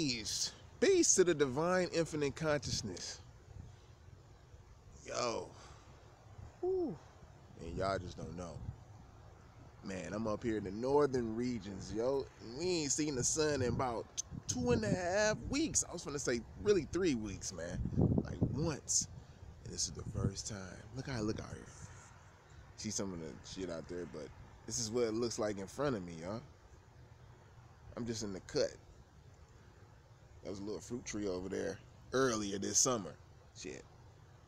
Peace. Peace to the divine infinite consciousness. Yo. Whew. Man, y'all just don't know. Man, I'm up here in the northern regions, yo. We ain't seen the sun in about 2.5 weeks. I was gonna say really 3 weeks, man. Like once. And this is the first time. Look how I look out here. See some of the shit out there, but this is what it looks like in front of me, y'all. I'm just in the cut. There was a little fruit tree over there earlier this summer. Shit.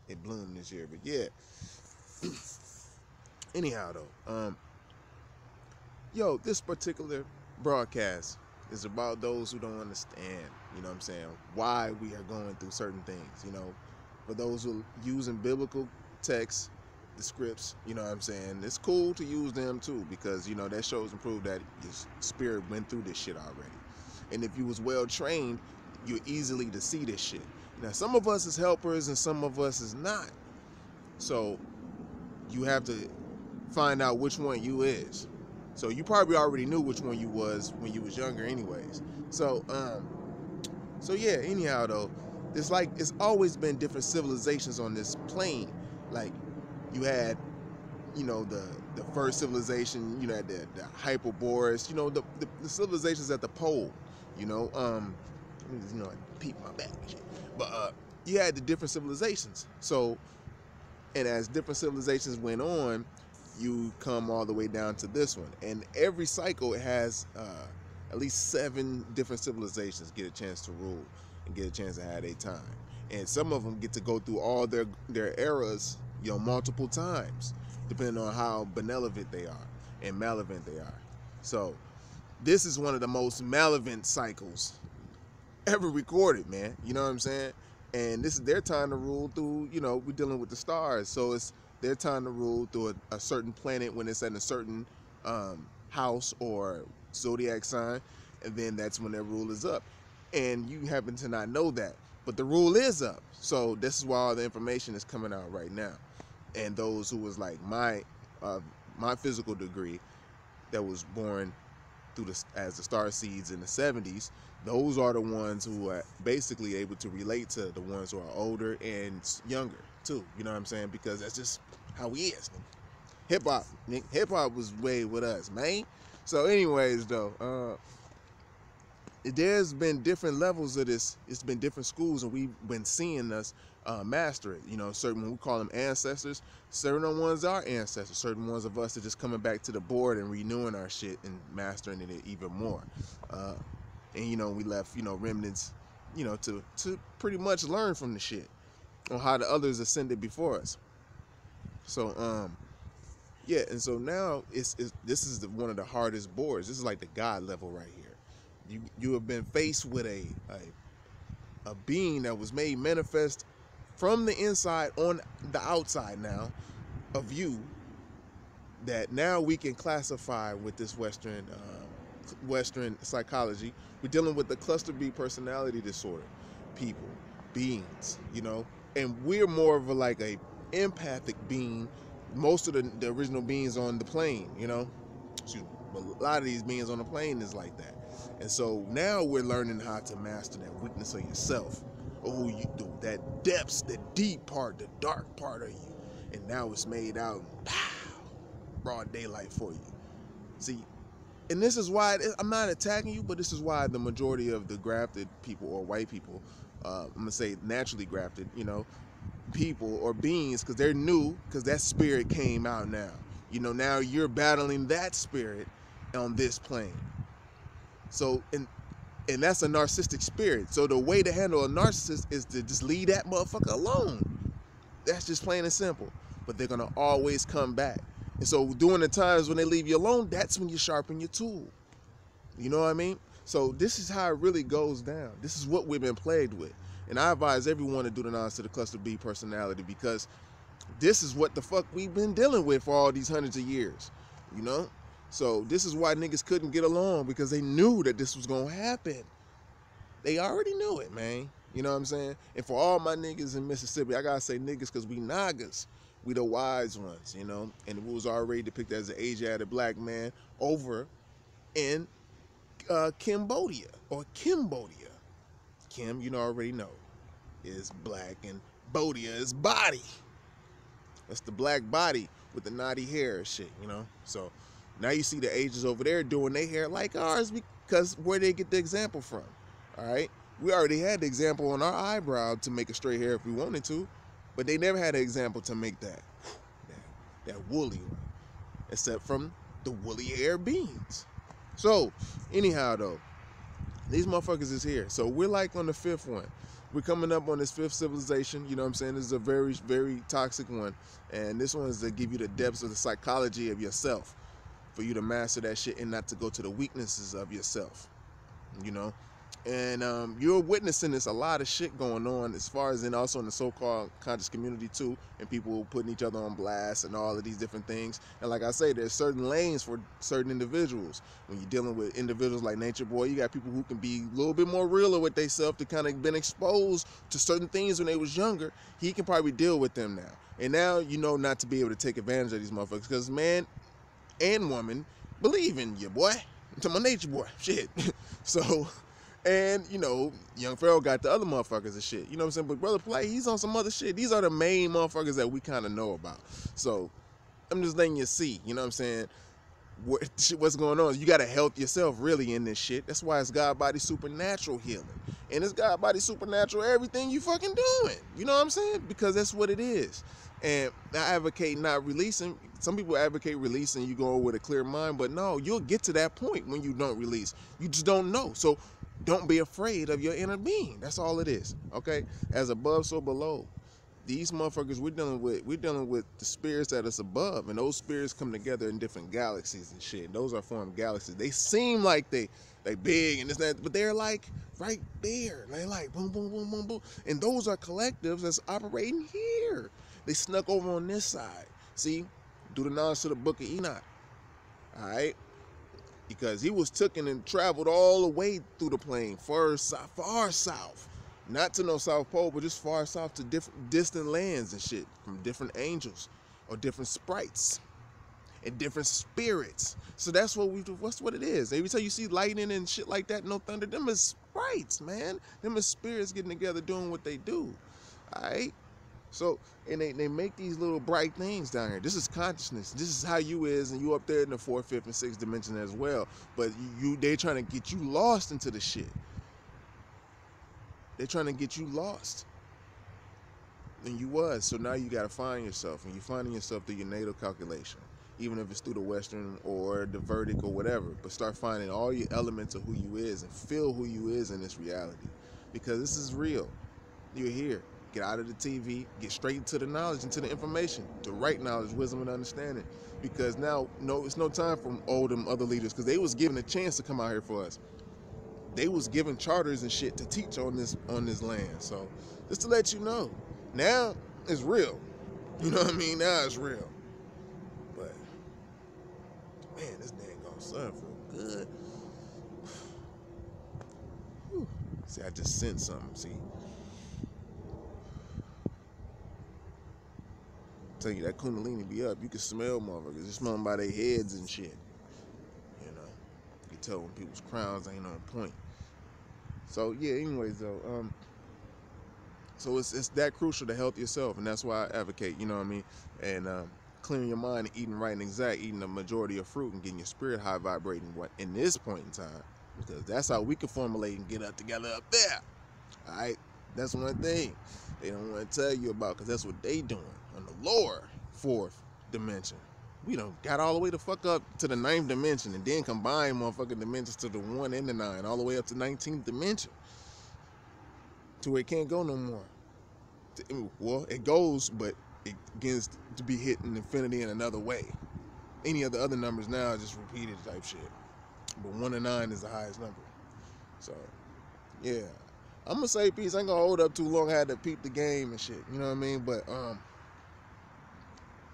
It bloomed this year, but yeah. Anyhow though, yo, this particular broadcast is about those who don't understand, you know what I'm saying, why we are going through certain things, you know. For those who are using biblical texts, the scripts, you know what I'm saying, it's cool to use them too, because, you know, that shows and proves that your spirit went through this shit already. And if you was well trained, you're easily to see this shit. Now, some of us is helpers and some of us is not. So you have to find out which one you is. So you probably already knew which one you was when you was younger anyways. So yeah, anyhow though, it's always been different civilizations on this plane. Like you had, you know, the first civilization, you know, had the Hyperboreans, you know, the civilizations at the pole, you know, you know, I peep my back and shit. But you had the different civilizations. So, and as different civilizations went on, you come all the way down to this one. And every cycle, it has at least 7 different civilizations get a chance to rule and get a chance to have their time. And some of them get to go through all their eras, you know, multiple times, depending on how benevolent they are and malevolent they are. So this is one of the most malevolent cycles ever recorded, man. You know what I'm saying? And this is their time to rule through, you know, we're dealing with the stars. So it's their time to rule through a certain planet when it's in a certain house or zodiac sign. And then that's when their rule is up. And you happen to not know that. But the rule is up. So this is why all the information is coming out right now. And those who was like my physical degree that was born through as the star seeds in the 70s, those are the ones who are basically able to relate to the ones who are older and younger too. You know what I'm saying? Because that's just how we is. Hip hop was way with us, man. So anyways though, there's been different levels of this. It's been different schools, and we've been seeing us master it. You know, certain, we call them ancestors. Certain ones are ancestors. Certain ones of us are just coming back to the board and renewing our shit and mastering it even more. And you know, we left, you know, remnants, you know, to pretty much learn from the shit on how the others ascended before us. So yeah, and so now this is one of the hardest boards. This is like the God level right here. You have been faced with a being that was made manifest from the inside on the outside now of you, that now we can classify with this Western psychology. We're dealing with the cluster B personality disorder, people, beings, you know, and we're more of a empathic being. Most of the original beings on the plane, you know, but a lot of these beings on the plane is like that. And so now we're learning how to master that weakness of yourself, or who you do, that depths, the deep part, the dark part of you. And now it's made out, pow, broad daylight for you. See, and this is why, I'm not attacking you, but this is why the majority of the grafted people, or white people, I'm gonna say naturally grafted, you know, people or beings, because they're new, because that spirit came out now. You know, now you're battling that spirit on this plane. So, and that's a narcissistic spirit. So the way to handle a narcissist is to just leave that motherfucker alone. That's just plain and simple. But they're gonna always come back. And so during the times when they leave you alone, that's when you sharpen your tool. You know what I mean? So this is how it really goes down. This is what we've been plagued with. And I advise everyone to do the nonsense to the cluster B personality, because this is what the fuck we've been dealing with for all these hundreds of years, you know? So this is why niggas couldn't get along, because they knew that this was gonna happen. They already knew it, man. You know what I'm saying? And for all my niggas in Mississippi, I gotta say niggas because we Nagas. We the wise ones, you know? And it was already depicted as an Asiatic black man over in Cambodia, or Cambodia. Kim, you know, already know, is black, and Bodia is body. That's the black body with the naughty hair and shit, you know. So now you see the Asians over there doing their hair like ours because where they get the example from. All right, we already had the example on our eyebrow to make a straight hair if we wanted to, but they never had an example to make that woolly one, except from the woolly hair beings. So anyhow though, these motherfuckers is here. So we're like on the fifth one. We're coming up on this fifth civilization. You know what I'm saying? This is a very, very toxic one. And this one is to give you the depths of the psychology of yourself, for you to master that shit and not to go to the weaknesses of yourself, you know? And you're witnessing this, a lot of shit going on as far as, and also in the so-called conscious community too, and people putting each other on blast and all of these different things. And like I say, there's certain lanes for certain individuals. When you're dealing with individuals like Nature Boy, you got people who can be a little bit more realer with themselves, to kind of been exposed to certain things when they was younger. He can probably deal with them now. And now you know not to be able to take advantage of these motherfuckers, because man and woman believe in you, boy. To my Nature Boy, shit. So, and you know, Young Pharaoh got the other motherfuckers and shit. You know what I'm saying? But Brother Play, he's on some other shit. These are the main motherfuckers that we kind of know about. So I'm just letting you see, you know what I'm saying, what's going on. You got to help yourself really in this shit. That's why it's God Body Supernatural Healing. And it's God Body Supernatural everything you fucking doing. You know what I'm saying? Because that's what it is. And I advocate not releasing. Some people advocate releasing, you go with a clear mind, but no, you'll get to that point when you don't release. You just don't know. So don't be afraid of your inner being. That's all it is. Okay? As above, so below. These motherfuckers we're dealing with the spirits that is above, and those spirits come together in different galaxies and shit. Those are formed galaxies. They seem like they big and this and that, but they're like right there. They like boom, boom, boom, boom, boom. And those are collectives that's operating here. They snuck over on this side. See, do the knowledge to the book of Enoch. All right, because he was taken and traveled all the way through the plane, far south. Not to no South Pole, but just far south to different distant lands and shit, from different angels or different sprites and different spirits. So that's what what it is. Every time you see lightning and shit like that, no thunder, them is sprites, man. Them is spirits getting together doing what they do. Alright? So, and they make these little bright things down here. This is consciousness. This is how you is, and you up there in the 4th, 5th, and 6th dimension as well. But they're trying to get you lost into the shit. They're trying to get you lost. And you was. So now you got to find yourself. And you're finding yourself through your natal calculation. Even if it's through the Western or the Verdict or whatever. But start finding all your elements of who you is. And feel who you is in this reality. Because this is real. You're here. Get out of the TV. Get straight into the knowledge, into the information. The right knowledge, wisdom, and understanding. Because now, no, it's no time for all them other leaders. Because they was given a chance to come out here for us. They was given charters and shit to teach on this land. So just to let you know, now it's real. You know what I mean? Now it's real. But man, this dang gonna sun feel good. Whew. See, I just sensed something. See, tell you that Kundalini be up. You can smell motherfuckers. You smell them by their heads and shit. You know, you can tell when people's crowns ain't on point. So yeah, anyways though, so it's that crucial to health yourself, and that's why I advocate, you know what I mean, and clearing your mind and eating right and exact, eating the majority of fruit and getting your spirit high vibrating in this point in time, because that's how we can formulate and get up together up there. All right, that's one thing they don't want to tell you about, because that's what they doing on the lower 4th dimension. We done got all the way the fuck up to the 9th dimension, and then combine motherfucking dimensions to the 1 and the 9, all the way up to 19th dimension, to where it can't go no more. Well, it goes, but it begins to be hit in infinity in another way. Any of the other numbers now are just repeated type shit. But 1 and 9 is the highest number. So, yeah. I'm gonna say peace. I ain't gonna hold up too long. I had to peep the game and shit. You know what I mean? But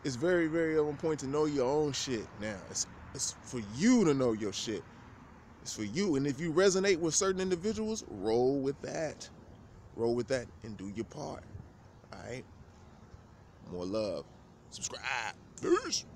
it's very, very on point to know your own shit now. It's for you to know your shit. It's for you. And if you resonate with certain individuals, roll with that. Roll with that and do your part. All right? More love. Subscribe. Peace.